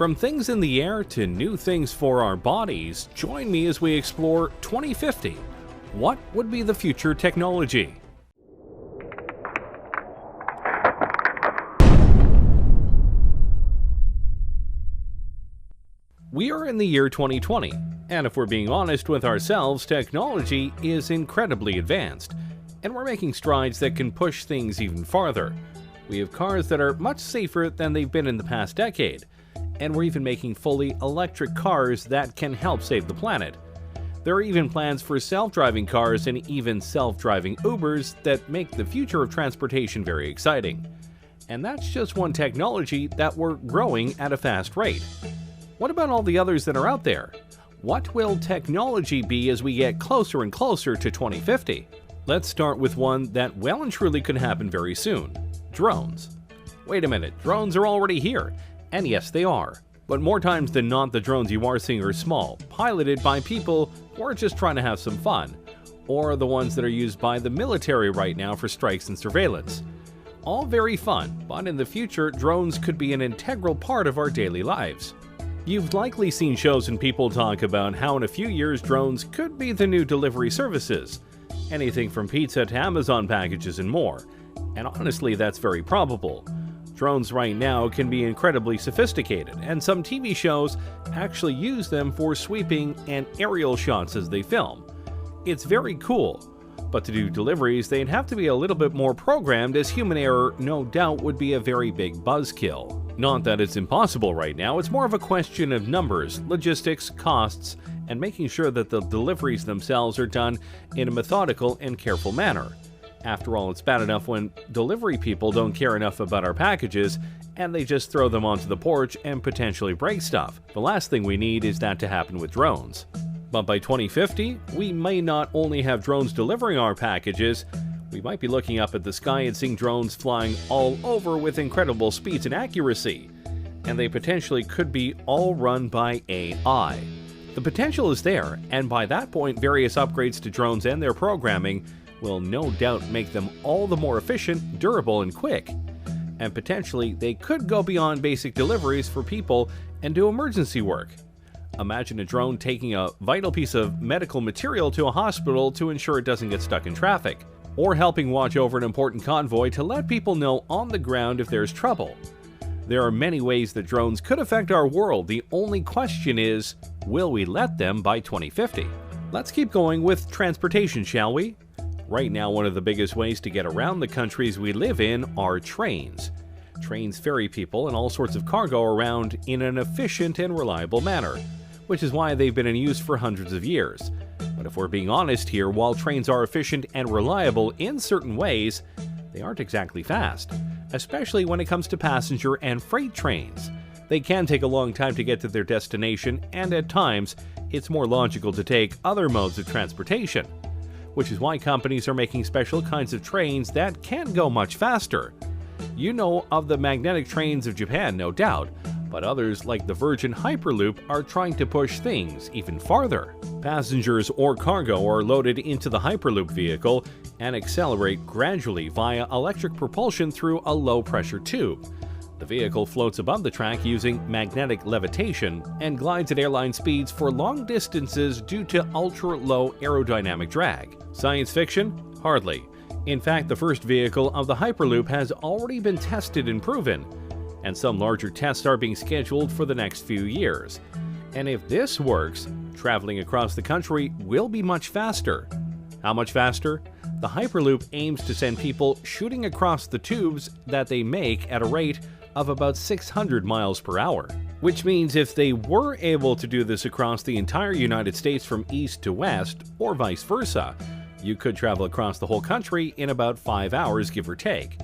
From things in the air to new things for our bodies, join me as we explore 2050. What would be the future technology? We are in the year 2020, and if we're being honest with ourselves, technology is incredibly advanced, and we're making strides that can push things even farther. We have cars that are much safer than they've been in the past decade, and we're even making fully electric cars that can help save the planet. There are even plans for self-driving cars and even self-driving Ubers that make the future of transportation very exciting. And that's just one technology that we're growing at a fast rate. What about all the others that are out there? What will technology be as we get closer and closer to 2050? Let's start with one that well and truly could happen very soon: drones. Wait a minute, drones are already here. And yes, they are. But more times than not, the drones you are seeing are small, piloted by people who are just trying to have some fun, or the ones that are used by the military right now for strikes and surveillance. All very fun, but in the future, drones could be an integral part of our daily lives. You've likely seen shows and people talk about how in a few years drones could be the new delivery services. Anything from pizza to Amazon packages and more. And honestly, that's very probable. Drones right now can be incredibly sophisticated, and some TV shows actually use them for sweeping and aerial shots as they film. It's very cool, but to do deliveries, they'd have to be a little bit more programmed, as human error no doubt would be a very big buzzkill. Not that it's impossible right now, it's more of a question of numbers, logistics, costs, and making sure that the deliveries themselves are done in a methodical and careful manner. After all, it's bad enough when delivery people don't care enough about our packages and they just throw them onto the porch and potentially break stuff. The last thing we need is that to happen with drones. But by 2050, we may not only have drones delivering our packages, we might be looking up at the sky and seeing drones flying all over with incredible speeds and accuracy. And they potentially could be all run by AI. The potential is there, and by that point, various upgrades to drones and their programming will no doubt make them all the more efficient, durable, and quick. And potentially, they could go beyond basic deliveries for people and do emergency work. Imagine a drone taking a vital piece of medical material to a hospital to ensure it doesn't get stuck in traffic, or helping watch over an important convoy to let people know on the ground if there's trouble. There are many ways that drones could affect our world. The only question is, will we let them by 2050? Let's keep going with transportation, shall we? Right now, one of the biggest ways to get around the countries we live in are trains. Trains ferry people and all sorts of cargo around in an efficient and reliable manner, which is why they've been in use for hundreds of years. But if we're being honest here, while trains are efficient and reliable in certain ways, they aren't exactly fast, especially when it comes to passenger and freight trains. They can take a long time to get to their destination, and at times, it's more logical to take other modes of transportation, which is why companies are making special kinds of trains that can go much faster. You know of the magnetic trains of Japan, no doubt, but others like the Virgin Hyperloop are trying to push things even farther. Passengers or cargo are loaded into the Hyperloop vehicle and accelerate gradually via electric propulsion through a low-pressure tube. The vehicle floats above the track using magnetic levitation and glides at airline speeds for long distances due to ultra-low aerodynamic drag. Science fiction? Hardly. In fact, the first vehicle of the Hyperloop has already been tested and proven, and some larger tests are being scheduled for the next few years. And if this works, traveling across the country will be much faster. How much faster? The Hyperloop aims to send people shooting across the tubes that they make at a rate of about 600 miles per hour. Which means if they were able to do this across the entire United States from east to west, or vice versa, you could travel across the whole country in about 5 hours, give or take.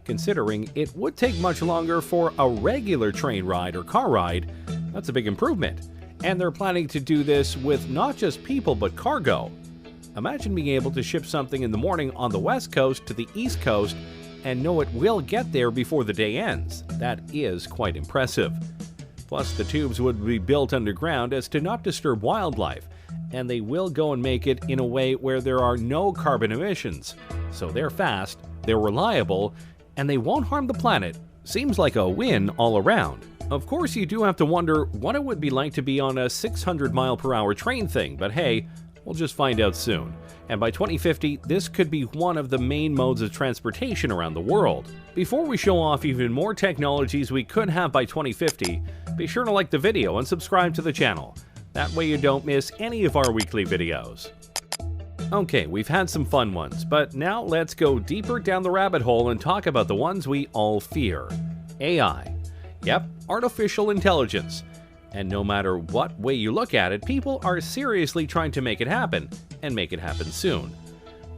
Considering it would take much longer for a regular train ride or car ride, that's a big improvement. And they're planning to do this with not just people but cargo. Imagine being able to ship something in the morning on the west coast to the east coast and know it will get there before the day ends. That is quite impressive. Plus, the tubes would be built underground as to not disturb wildlife, and they will go and make it in a way where there are no carbon emissions. So they're fast, they're reliable, and they won't harm the planet. Seems like a win all around. Of course, you do have to wonder what it would be like to be on a 600-mile-per-hour train thing, but hey, we'll just find out soon. And by 2050, this could be one of the main modes of transportation around the world. Before we show off even more technologies we could have by 2050, be sure to like the video and subscribe to the channel. That way you don't miss any of our weekly videos. Okay, we've had some fun ones, but now let's go deeper down the rabbit hole and talk about the ones we all fear. AI. Yep, artificial intelligence. And no matter what way you look at it, people are seriously trying to make it happen, and make it happen soon.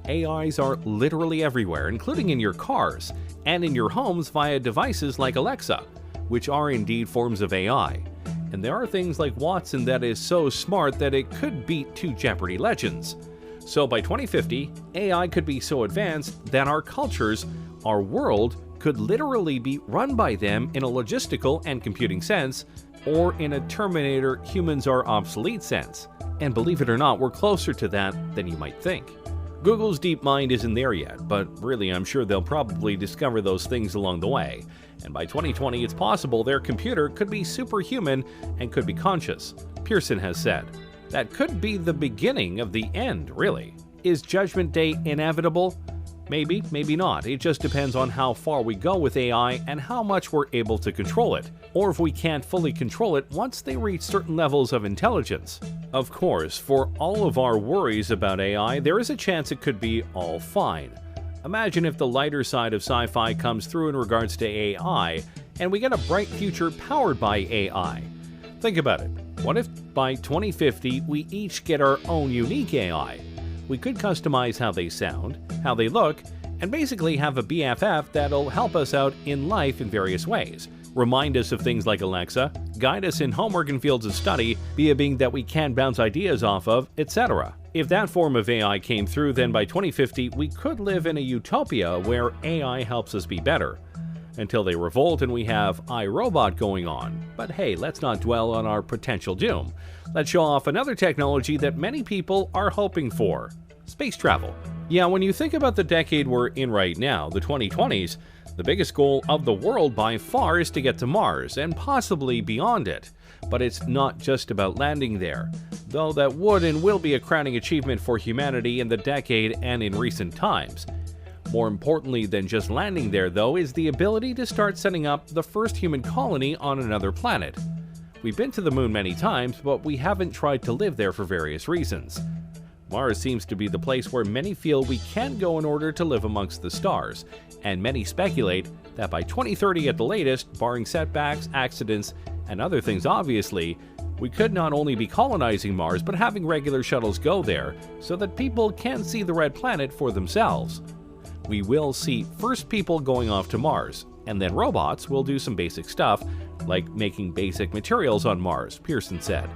AIs are literally everywhere, including in your cars, and in your homes via devices like Alexa, which are indeed forms of AI. And there are things like Watson that is so smart that it could beat two Jeopardy legends. So by 2050, AI could be so advanced that our cultures, our world, could literally be run by them in a logistical and computing sense, or in a Terminator humans are obsolete sense. And believe it or not, we're closer to that than you might think. Google's DeepMind isn't there yet, but really I'm sure they'll probably discover those things along the way. And by 2020, it's possible their computer could be superhuman and could be conscious, Pearson has said. That could be the beginning of the end, really. Is Judgment Day inevitable? Maybe, maybe not. It just depends on how far we go with AI and how much we're able to control it, or if we can't fully control it once they reach certain levels of intelligence. Of course, for all of our worries about AI, there is a chance it could be all fine. Imagine if the lighter side of sci-fi comes through in regards to AI, and we get a bright future powered by AI. Think about it. What if by 2050 we each get our own unique AI? We could customize how they sound, how they look, and basically have a BFF that'll help us out in life in various ways. Remind us of things like Alexa, guide us in homework and fields of study, be a being that we can bounce ideas off of, etc. If that form of AI came through, then by 2050 we could live in a utopia where AI helps us be better. Until they revolt and we have iRobot going on. But hey, let's not dwell on our potential doom. Let's show off another technology that many people are hoping for: space travel. Yeah, when you think about the decade we're in right now, the 2020s, the biggest goal of the world by far is to get to Mars, and possibly beyond it. But it's not just about landing there, though that would and will be a crowning achievement for humanity in the decade and in recent times. More importantly than just landing there, though, is the ability to start setting up the first human colony on another planet. We've been to the moon many times, but we haven't tried to live there for various reasons. Mars seems to be the place where many feel we can go in order to live amongst the stars, and many speculate that by 2030 at the latest, barring setbacks, accidents, and other things obviously, we could not only be colonizing Mars but having regular shuttles go there so that people can see the red planet for themselves. We will see first people going off to Mars, and then robots will do some basic stuff, like making basic materials on Mars, Pearson said.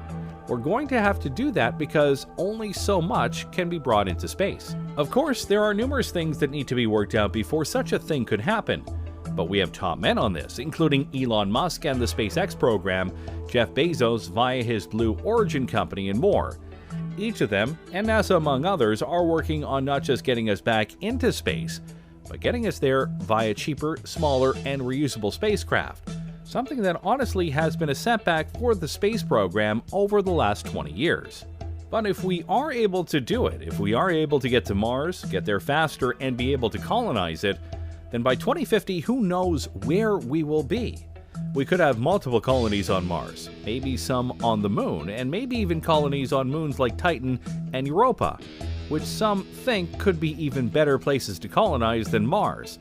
We're going to have to do that because only so much can be brought into space. Of course, there are numerous things that need to be worked out before such a thing could happen. But we have top men on this, including Elon Musk and the SpaceX program, Jeff Bezos via his Blue Origin company, and more. Each of them, and NASA among others, are working on not just getting us back into space, but getting us there via cheaper, smaller, and reusable spacecraft, something that honestly has been a setback for the space program over the last 20 years. But if we are able to do it, if we are able to get to Mars, get there faster, and be able to colonize it, then by 2050, who knows where we will be? We could have multiple colonies on Mars, maybe some on the moon, and maybe even colonies on moons like Titan and Europa, which some think could be even better places to colonize than Mars.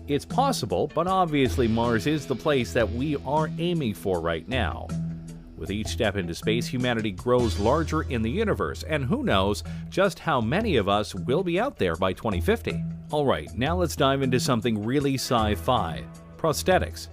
It's possible, but obviously Mars is the place that we are aiming for right now. With each step into space, humanity grows larger in the universe, and who knows just how many of us will be out there by 2050. Alright, now let's dive into something really sci-fi: prosthetics.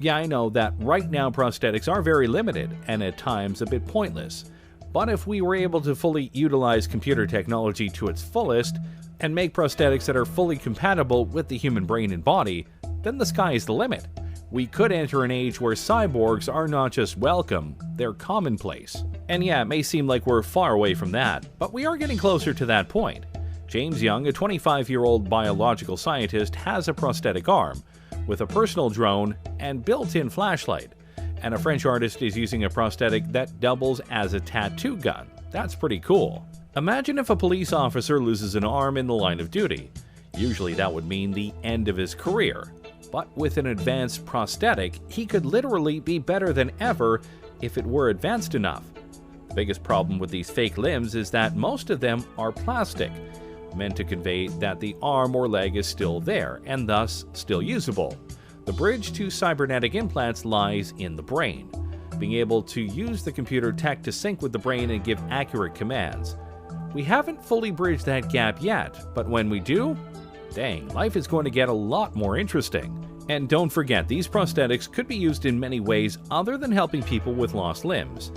Yeah, I know that right now prosthetics are very limited, and at times a bit pointless. But if we were able to fully utilize computer technology to its fullest, and make prosthetics that are fully compatible with the human brain and body, then the sky is the limit. We could enter an age where cyborgs are not just welcome, they're commonplace. And yeah, it may seem like we're far away from that, but we are getting closer to that point. James Young, a 25-year-old biological scientist, has a prosthetic arm, with a personal drone and built-in flashlight. and a French artist is using a prosthetic that doubles as a tattoo gun. That's pretty cool. Imagine if a police officer loses an arm in the line of duty. Usually that would mean the end of his career. But with an advanced prosthetic, he could literally be better than ever if it were advanced enough. The biggest problem with these fake limbs is that most of them are plastic, meant to convey that the arm or leg is still there, and thus still usable. The bridge to cybernetic implants lies in the brain, being able to use the computer tech to sync with the brain and give accurate commands. We haven't fully bridged that gap yet, but when we do, dang, life is going to get a lot more interesting. And don't forget, these prosthetics could be used in many ways other than helping people with lost limbs.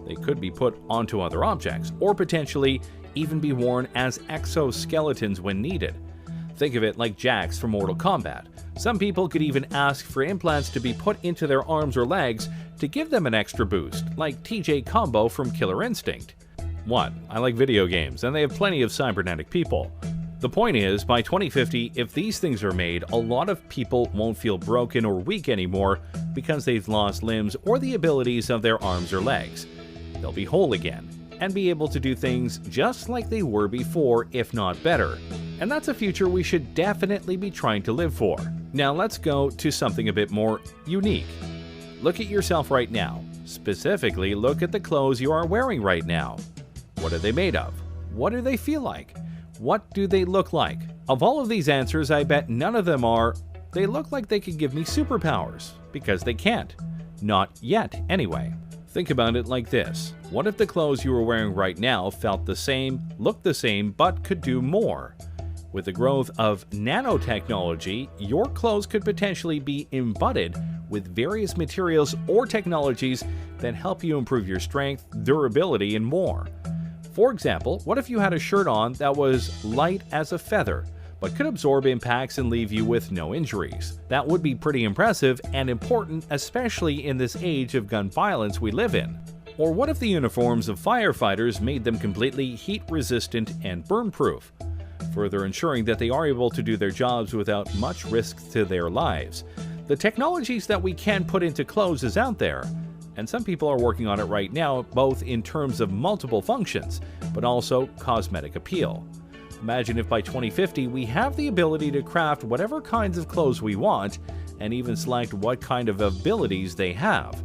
They could be put onto other objects, or potentially even be worn as exoskeletons when needed. Think of it like Jax from Mortal Kombat. Some people could even ask for implants to be put into their arms or legs to give them an extra boost, like TJ Combo from Killer Instinct. 1. I like video games, and they have plenty of cybernetic people. The point is, by 2050, if these things are made, a lot of people won't feel broken or weak anymore because they've lost limbs or the abilities of their arms or legs. They'll be whole again, and be able to do things just like they were before, if not better. And that's a future we should definitely be trying to live for. Now let's go to something a bit more unique. Look at yourself right now. Specifically, look at the clothes you are wearing right now. What are they made of? What do they feel like? What do they look like? Of all of these answers, I bet none of them are, they look like they could give me superpowers, because they can't. Not yet, anyway. Think about it like this. What if the clothes you are wearing right now felt the same, looked the same, but could do more? With the growth of nanotechnology, your clothes could potentially be embodied with various materials or technologies that help you improve your strength, durability, and more. For example, what if you had a shirt on that was light as a feather, but could absorb impacts and leave you with no injuries? That would be pretty impressive and important, especially in this age of gun violence we live in. Or what if the uniforms of firefighters made them completely heat-resistant and burn-proof, further ensuring that they are able to do their jobs without much risk to their lives? The technologies that we can put into clothes is out there, and some people are working on it right now, both in terms of multiple functions, but also cosmetic appeal. Imagine if by 2050 we have the ability to craft whatever kinds of clothes we want, and even select what kind of abilities they have.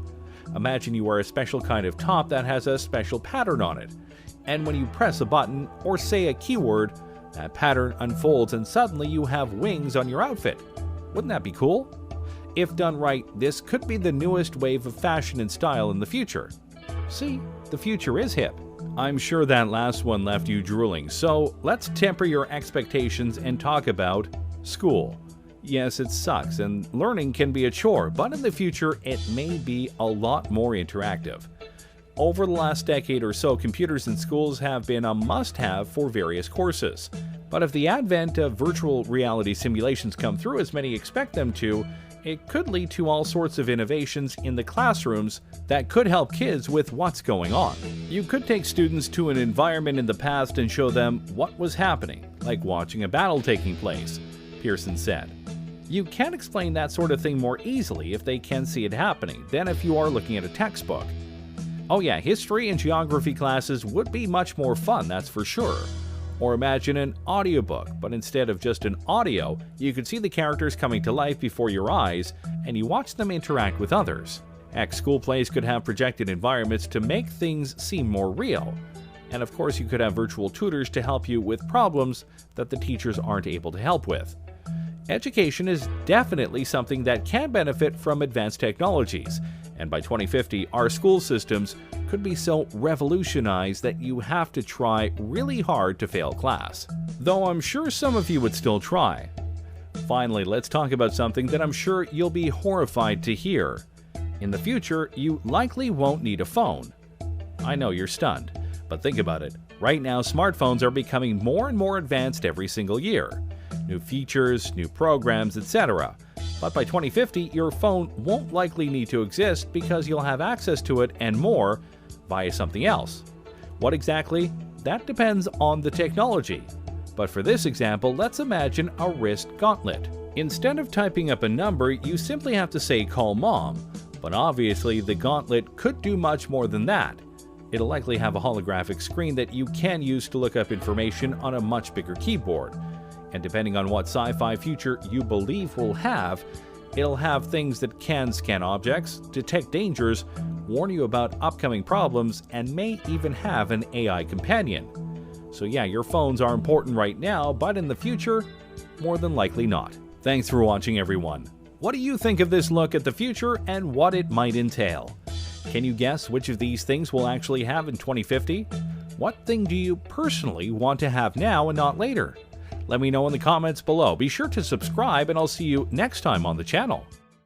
Imagine you wear a special kind of top that has a special pattern on it, and when you press a button or say a keyword, that pattern unfolds and suddenly you have wings on your outfit. Wouldn't that be cool? If done right, this could be the newest wave of fashion and style in the future. See, the future is hip. I'm sure that last one left you drooling, so let's temper your expectations and talk about school. Yes, it sucks, and learning can be a chore, but in the future it may be a lot more interactive. Over the last decade or so, computers in schools have been a must-have for various courses. But if the advent of virtual reality simulations come through as many expect them to, it could lead to all sorts of innovations in the classrooms that could help kids with what's going on. You could take students to an environment in the past and show them what was happening, like watching a battle taking place, Pearson said. You can explain that sort of thing more easily if they can see it happening than if you are looking at a textbook. Oh yeah, history and geography classes would be much more fun, that's for sure. Or imagine an audiobook, but instead of just an audio, you could see the characters coming to life before your eyes, and you watch them interact with others. Heck, school plays could have projected environments to make things seem more real. And of course, you could have virtual tutors to help you with problems that the teachers aren't able to help with. Education is definitely something that can benefit from advanced technologies, and by 2050, our school systems could be so revolutionized that you have to try really hard to fail class. Though I'm sure some of you would still try. Finally, let's talk about something that I'm sure you'll be horrified to hear. In the future, you likely won't need a phone. I know you're stunned, but think about it. Right now, smartphones are becoming more and more advanced every single year. New features, new programs, etc. But by 2050, your phone won't likely need to exist because you'll have access to it and more via something else. What exactly? That depends on the technology. But for this example, let's imagine a wrist gauntlet. Instead of typing up a number, you simply have to say "call mom," But obviously, the Gauntlet could do much more than that. It'll likely have a holographic screen that you can use to look up information on a much bigger keyboard. And depending on what sci-fi future you believe will have, it'll have things that can scan objects, detect dangers, warn you about upcoming problems, and may even have an AI companion. So yeah, your phones are important right now, but in the future, more than likely not. Thanks for watching, everyone. What do you think of this look at the future and what it might entail? Can you guess which of these things we'll actually have in 2050? What thing do you personally want to have now and not later? Let me know in the comments below. Be sure to subscribe, and I'll see you next time on the channel.